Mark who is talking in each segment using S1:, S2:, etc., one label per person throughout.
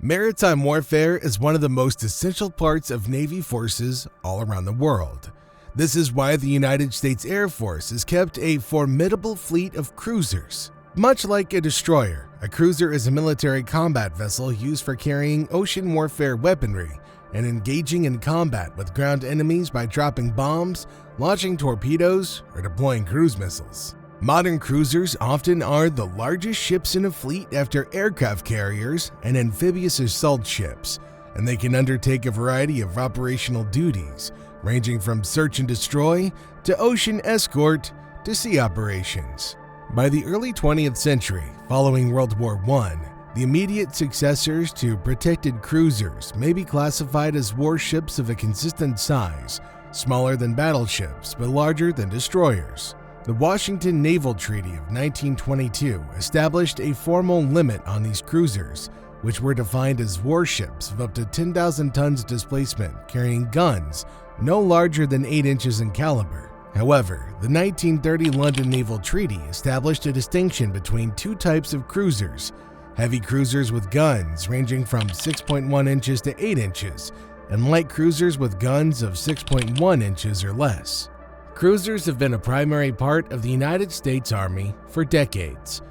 S1: Maritime warfare is one of the most essential parts of Navy forces all around the world. This is why the United States Air Force has kept a formidable fleet of cruisers. Much like a destroyer, a cruiser is a military combat vessel used for carrying ocean warfare weaponry and engaging in combat with ground enemies by dropping bombs, launching torpedoes, or deploying cruise missiles. Modern cruisers often are the largest ships in a fleet after aircraft carriers and amphibious assault ships, and they can undertake a variety of operational duties, ranging from search and destroy to ocean escort to sea operations. By the early 20th century, following World War I, the immediate successors to protected cruisers may be classified as warships of a consistent size, smaller than battleships but larger than destroyers. The Washington Naval Treaty of 1922 established a formal limit on these cruisers, which were defined as warships of up to 10,000 tons displacement carrying guns no larger than 8 inches in caliber. However, the 1930 London Naval Treaty established a distinction between two types of cruisers: heavy cruisers with guns ranging from 6.1 inches to 8 inches, and light cruisers with guns of 6.1 inches or less. Cruisers have been a primary part of the United States Army for decades.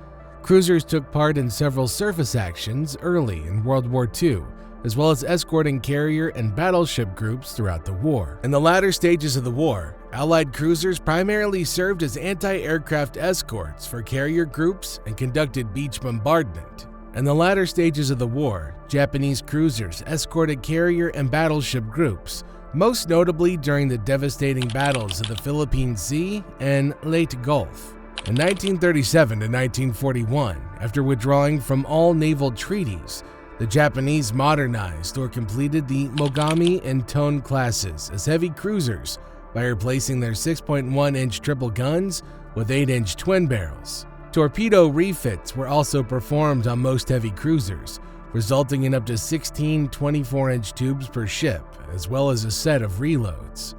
S1: Cruisers took part in several surface actions early in World War II, as well as escorting carrier and battleship groups throughout the war. In the latter stages of the war, Allied cruisers primarily served as anti-aircraft escorts for carrier groups and conducted beach bombardment. In the latter stages of the war, Japanese cruisers escorted carrier and battleship groups, most notably during the devastating battles of the Philippine Sea and Leyte Gulf. In 1937 to 1941, after withdrawing from all naval treaties, the Japanese modernized or completed the Mogami and Tone classes as heavy cruisers by replacing their 6.1-inch triple guns with 8-inch twin barrels. Torpedo refits were also performed on most heavy cruisers, resulting in up to 16 24-inch tubes per ship, as well as a set of reloads.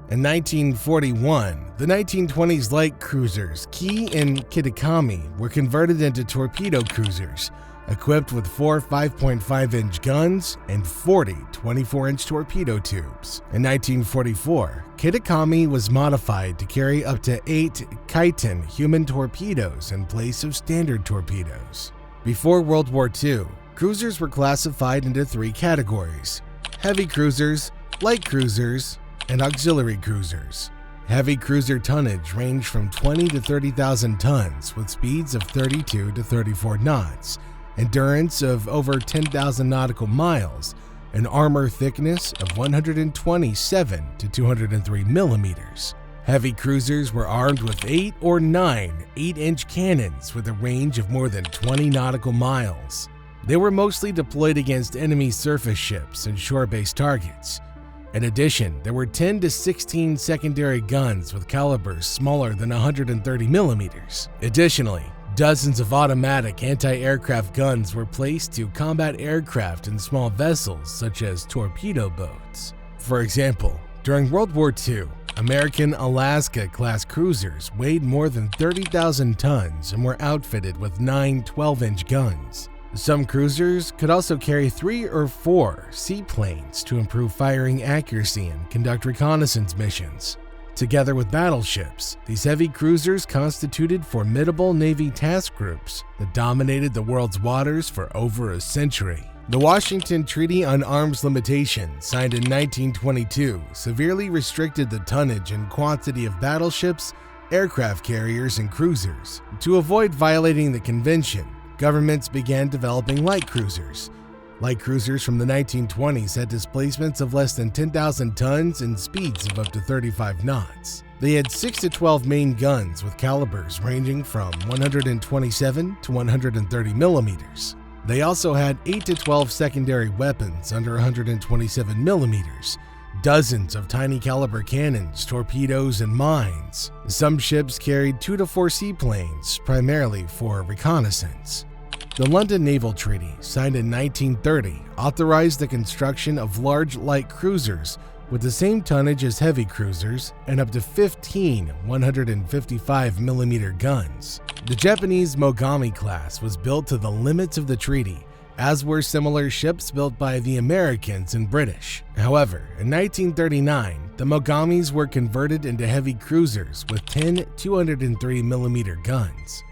S1: In 1941, the 1920s light cruisers Ki and Kitakami were converted into torpedo cruisers, equipped with 4 5.5-inch guns and 40 24-inch torpedo tubes. In 1944, Kitakami was modified to carry up to 8 Kaiten human torpedoes in place of standard torpedoes. Before World War II, cruisers were classified into 3 categories: heavy cruisers, light cruisers, and auxiliary cruisers. Heavy cruiser tonnage ranged from 20 to 30,000 tons with speeds of 32 to 34 knots, endurance of over 10,000 nautical miles, and armor thickness of 127 to 203 millimeters. Heavy cruisers were armed with 8 or 9 8-inch cannons with a range of more than 20 nautical miles. They were mostly deployed against enemy surface ships and shore-based targets. In addition, there were 10 to 16 secondary guns with calibers smaller than 130 millimeters. Additionally, dozens of automatic anti-aircraft guns were placed to combat aircraft and small vessels such as torpedo boats. For example, during World War II, American Alaska-class cruisers weighed more than 30,000 tons and were outfitted with 9 12-inch guns. Some cruisers could also carry 3 or 4 seaplanes to improve firing accuracy and conduct reconnaissance missions. Together with battleships, these heavy cruisers constituted formidable Navy task groups that dominated the world's waters for over a century. The Washington Treaty on Arms Limitation, signed in 1922, severely restricted the tonnage and quantity of battleships, aircraft carriers, and cruisers. To avoid violating the convention, governments began developing light cruisers. Light cruisers from the 1920s had displacements of less than 10,000 tons and speeds of up to 35 knots. They had 6 to 12 main guns with calibers ranging from 127 to 130 millimeters. They also had 8 to 12 secondary weapons under 127 millimeters, dozens of tiny caliber cannons, torpedoes, and mines. Some ships carried 2 to 4 seaplanes, primarily for reconnaissance. The London Naval Treaty, signed in 1930, authorized the construction of large light cruisers with the same tonnage as heavy cruisers and up to 15 155mm guns. The Japanese Mogami class was built to the limits of the treaty as were similar ships built by the Americans and British. However, in 1939, the Mogamis were converted into heavy cruisers with 10 203mm guns.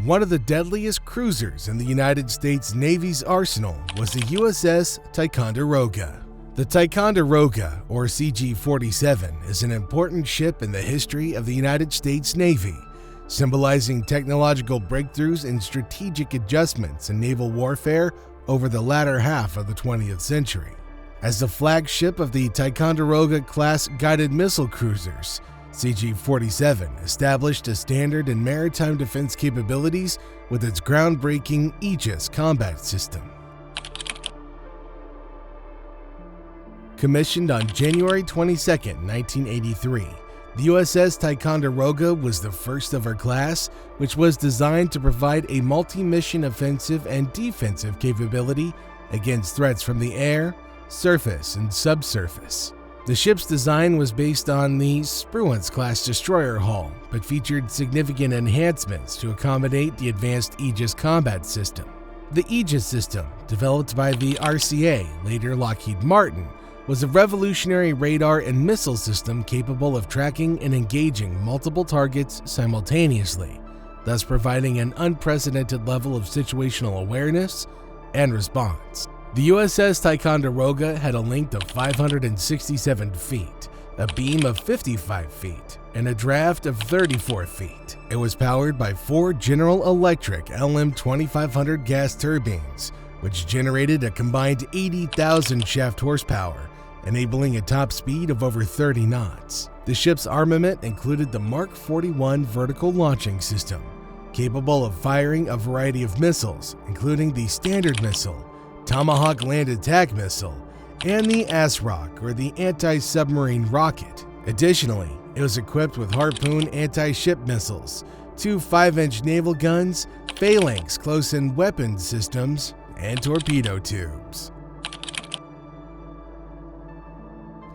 S1: One of the deadliest cruisers in the United States Navy's arsenal was the USS Ticonderoga. The Ticonderoga, or CG-47, is an important ship in the history of the United States Navy, symbolizing technological breakthroughs and strategic adjustments in naval warfare over the latter half of the 20th century. As the flagship of the Ticonderoga-class guided missile cruisers, CG-47 established a standard in maritime defense capabilities with its groundbreaking Aegis combat system. Commissioned on January 22, 1983, the USS Ticonderoga was the first of her class, which was designed to provide a multi-mission offensive and defensive capability against threats from the air, surface, and subsurface. The ship's design was based on the Spruance-class destroyer hull, but featured significant enhancements to accommodate the advanced Aegis combat system. The Aegis system, developed by the RCA, later Lockheed Martin, was a revolutionary radar and missile system capable of tracking and engaging multiple targets simultaneously, thus providing an unprecedented level of situational awareness and response. The USS Ticonderoga had a length of 567 feet, a beam of 55 feet, and a draft of 34 feet. It was powered by 4 General Electric LM2500 gas turbines, which generated a combined 80,000 shaft horsepower, enabling a top speed of over 30 knots. The ship's armament included the Mark 41 vertical launching system, capable of firing a variety of missiles, including the Standard Missile, Tomahawk Land Attack Missile, and the ASROC, or the Anti-Submarine Rocket. Additionally, it was equipped with Harpoon anti-ship missiles, 2 5-inch naval guns, phalanx close-in weapons systems, and torpedo tubes.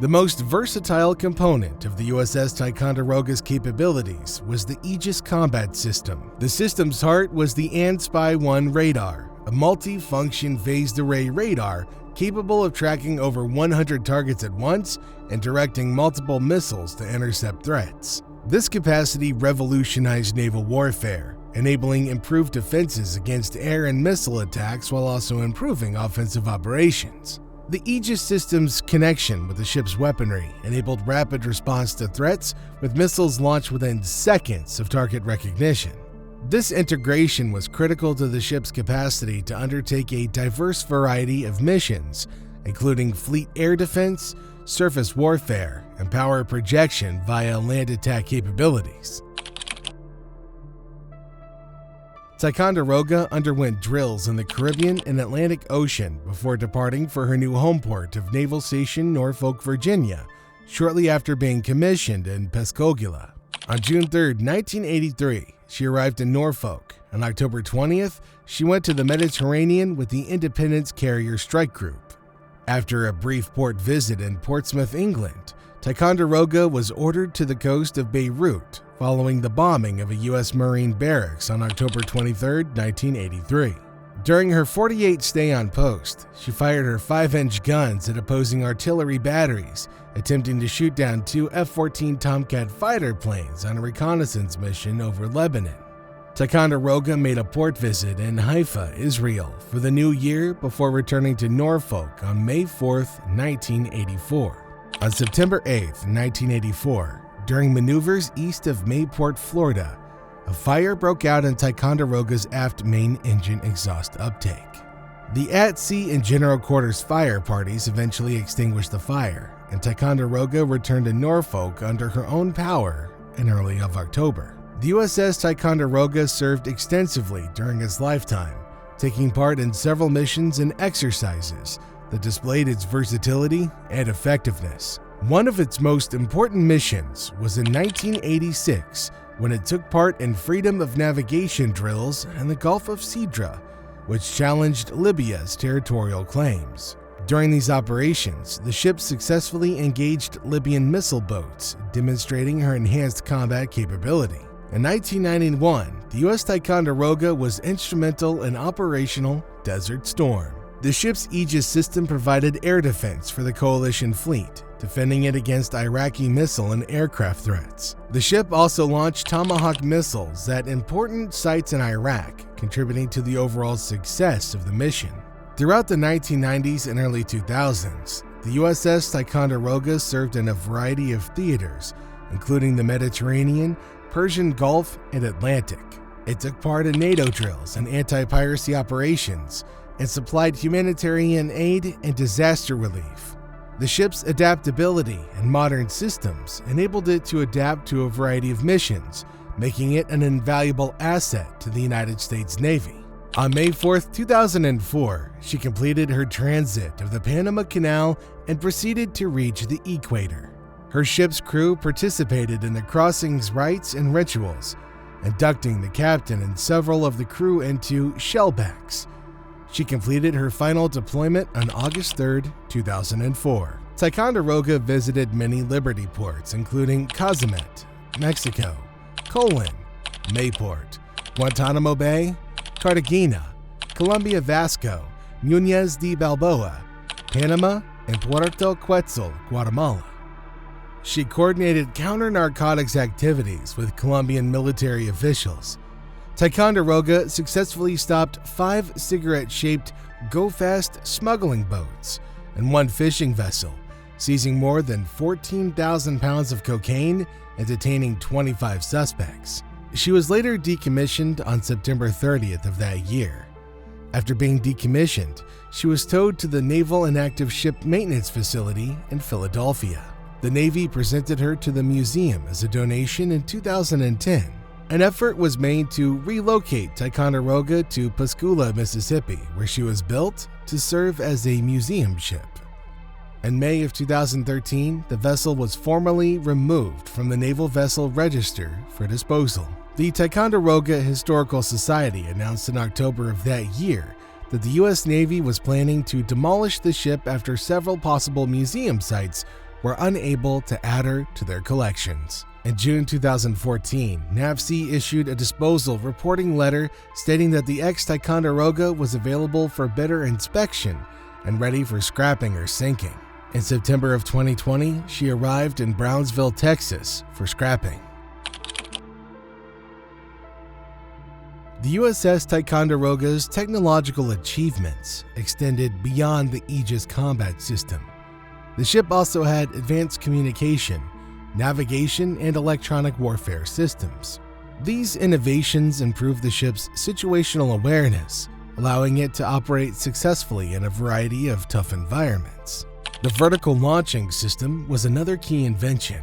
S1: The most versatile component of the USS Ticonderoga's capabilities was the Aegis combat system. The system's heart was the AN-SPY-1 radar, a multi-function phased array radar capable of tracking over 100 targets at once and directing multiple missiles to intercept threats. This capacity revolutionized naval warfare, enabling improved defenses against air and missile attacks while also improving offensive operations. The Aegis system's connection with the ship's weaponry enabled rapid response to threats, with missiles launched within seconds of target recognition. This integration was critical to the ship's capacity to undertake a diverse variety of missions, including fleet air defense, surface warfare, and power projection via land attack capabilities. Ticonderoga underwent drills in the Caribbean and Atlantic Ocean before departing for her new home port of Naval Station Norfolk, Virginia, shortly after being commissioned in Pascagoula. On June 3, 1983, she arrived in Norfolk. On October 20th, she went to the Mediterranean with the Independence Carrier Strike Group. After a brief port visit in Portsmouth, England, Ticonderoga was ordered to the coast of Beirut following the bombing of a U.S. Marine barracks on October 23, 1983. During her 48 stay on post, she fired her 5-inch guns at opposing artillery batteries, attempting to shoot down 2 F-14 Tomcat fighter planes on a reconnaissance mission over Lebanon. Ticonderoga made a port visit in Haifa, Israel, for the new year before returning to Norfolk on May 4, 1984. On September 8, 1984, during maneuvers east of Mayport, Florida, a fire broke out in Ticonderoga's aft main engine exhaust uptake. The at-sea and general quarters fire parties eventually extinguished the fire, and Ticonderoga returned to Norfolk under her own power in early October. The USS Ticonderoga served extensively during its lifetime, taking part in several missions and exercises that displayed its versatility and effectiveness. One of its most important missions was in 1986 when it took part in freedom of navigation drills in the Gulf of Sidra, which challenged Libya's territorial claims. During these operations, the ship successfully engaged Libyan missile boats, demonstrating her enhanced combat capability. In 1991, the U.S. Ticonderoga was instrumental in Operational Desert Storm. The ship's Aegis system provided air defense for the coalition fleet, defending it against Iraqi missile and aircraft threats. The ship also launched Tomahawk missiles at important sites in Iraq, contributing to the overall success of the mission. Throughout the 1990s and early 2000s, the USS Ticonderoga served in a variety of theaters, including the Mediterranean, Persian Gulf, and Atlantic. It took part in NATO drills and anti-piracy operations and supplied humanitarian aid and disaster relief. The ship's adaptability and modern systems enabled it to adapt to a variety of missions, making it an invaluable asset to the United States Navy. On May 4, 2004, she completed her transit of the Panama Canal and proceeded to reach the equator. Her ship's crew participated in the crossing's rites and rituals, inducting the captain and several of the crew into shellbacks. She completed her final deployment on August 3, 2004. Ticonderoga visited many Liberty ports, including Cazamet, Mexico, Colon, Mayport, Guantanamo Bay, Cartagena, Colombia Vasco, Núñez de Balboa, Panama, and Puerto Quetzal, Guatemala. She coordinated counter-narcotics activities with Colombian military officials. Ticonderoga successfully stopped 5 cigarette-shaped go-fast smuggling boats and 1 fishing vessel, seizing more than 14,000 pounds of cocaine and detaining 25 suspects. She was later decommissioned on September 30th of that year. After being decommissioned, she was towed to the Naval Inactive Ship Maintenance Facility in Philadelphia. The Navy presented her to the museum as a donation in 2010. An effort was made to relocate Ticonderoga to Pascagoula, Mississippi, where she was built to serve as a museum ship. In May of 2013, the vessel was formally removed from the Naval Vessel Register for disposal. The Ticonderoga Historical Society announced in October of that year that the U.S. Navy was planning to demolish the ship after several possible museum sites were unable to add her to their collections. In June 2014, NAVSEA issued a disposal reporting letter stating that the ex-Ticonderoga was available for better inspection and ready for scrapping or sinking. In September of 2020, she arrived in Brownsville, Texas for scrapping. The USS Ticonderoga's technological achievements extended beyond the Aegis combat system. The ship also had advanced communication, navigation, and electronic warfare systems. These innovations improved the ship's situational awareness, allowing it to operate successfully in a variety of tough environments. The vertical launching system was another key invention.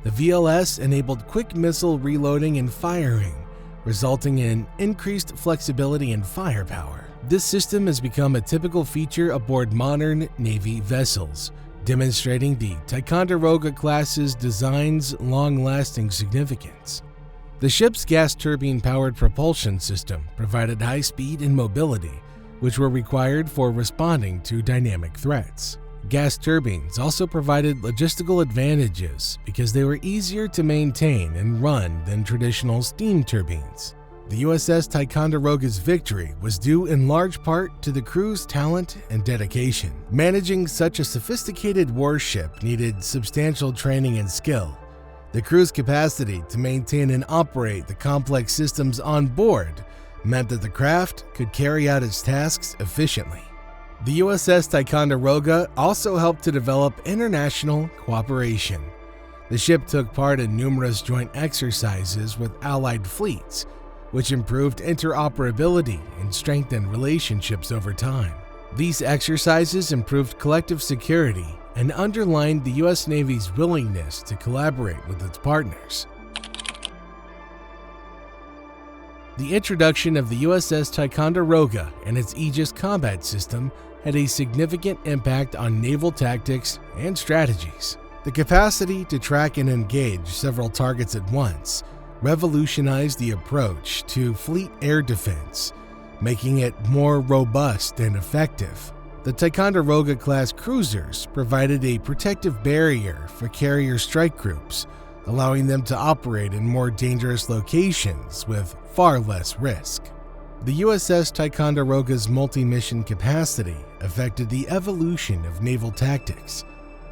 S1: The VLS enabled quick missile reloading and firing, resulting in increased flexibility and firepower. This system has become a typical feature aboard modern Navy vessels, demonstrating the Ticonderoga class's design's long-lasting significance. The ship's gas turbine-powered propulsion system provided high speed and mobility, which were required for responding to dynamic threats. Gas turbines also provided logistical advantages because they were easier to maintain and run than traditional steam turbines. The USS Ticonderoga's victory was due in large part to the crew's talent and dedication. Managing such a sophisticated warship needed substantial training and skill. The crew's capacity to maintain and operate the complex systems on board meant that the craft could carry out its tasks efficiently. The USS Ticonderoga also helped to develop international cooperation. The ship took part in numerous joint exercises with allied fleets, which improved interoperability and strengthened relationships over time. These exercises improved collective security and underlined the U.S. Navy's willingness to collaborate with its partners. The introduction of the USS Ticonderoga and its Aegis combat system had a significant impact on naval tactics and strategies. The capacity to track and engage several targets at once revolutionized the approach to fleet air defense, making it more robust and effective. The Ticonderoga-class cruisers provided a protective barrier for carrier strike groups, allowing them to operate in more dangerous locations with far less risk. The USS Ticonderoga's multi-mission capacity affected the evolution of naval tactics.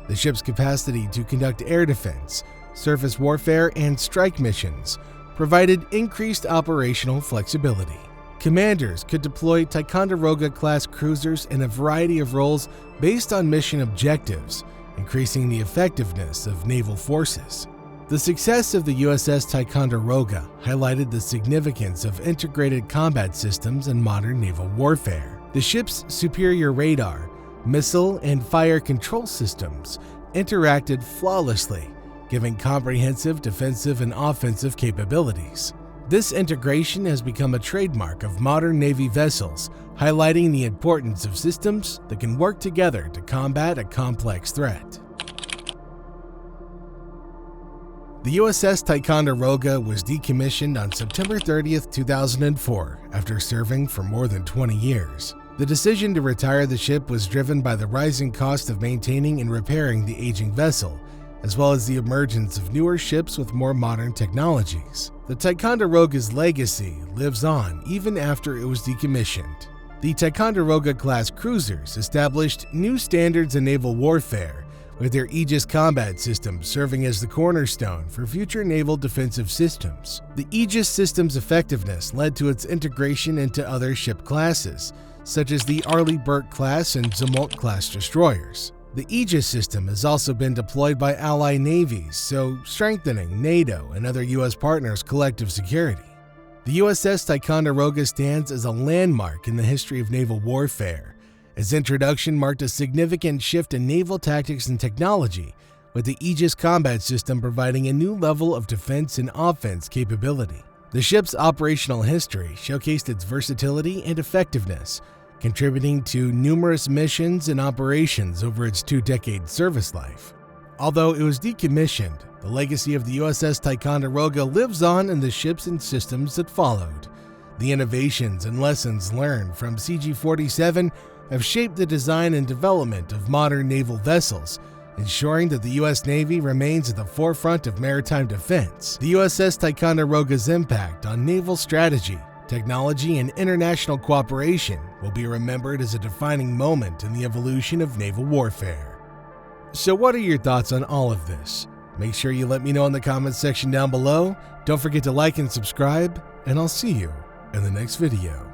S1: The ship's capacity to conduct air defense, surface warfare, and strike missions provided increased operational flexibility. Commanders could deploy Ticonderoga-class cruisers in a variety of roles based on mission objectives, increasing the effectiveness of naval forces. The success of the USS Ticonderoga highlighted the significance of integrated combat systems in modern naval warfare. The ship's superior radar, missile, and fire control systems interacted flawlessly, giving comprehensive defensive and offensive capabilities. This integration has become a trademark of modern Navy vessels, highlighting the importance of systems that can work together to combat a complex threat. The USS Ticonderoga was decommissioned on September 30, 2004, after serving for more than 20 years. The decision to retire the ship was driven by the rising cost of maintaining and repairing the aging vessel, as well as the emergence of newer ships with more modern technologies. The Ticonderoga's legacy lives on even after it was decommissioned. The Ticonderoga-class cruisers established new standards in naval warfare, with their Aegis combat system serving as the cornerstone for future naval defensive systems. The Aegis system's effectiveness led to its integration into other ship classes, such as the Arleigh Burke-class and Zumwalt-class destroyers. The Aegis system has also been deployed by ally navies, so strengthening NATO and other U.S. partners' collective security. The USS Ticonderoga stands as a landmark in the history of naval warfare. Its introduction marked a significant shift in naval tactics and technology, with the Aegis combat system providing a new level of defense and offense capability. The ship's operational history showcased its versatility and effectiveness, contributing to numerous missions and operations over its 2-decade service life. Although it was decommissioned, the legacy of the USS Ticonderoga lives on in the ships and systems that followed. The innovations and lessons learned from CG-47 have shaped the design and development of modern naval vessels, ensuring that the U.S. Navy remains at the forefront of maritime defense. The USS Ticonderoga's impact on naval strategy, technology, and international cooperation will be remembered as a defining moment in the evolution of naval warfare. So what are your thoughts on all of this? Make sure you let me know in the comments section down below. Don't forget to like and subscribe, and I'll see you in the next video.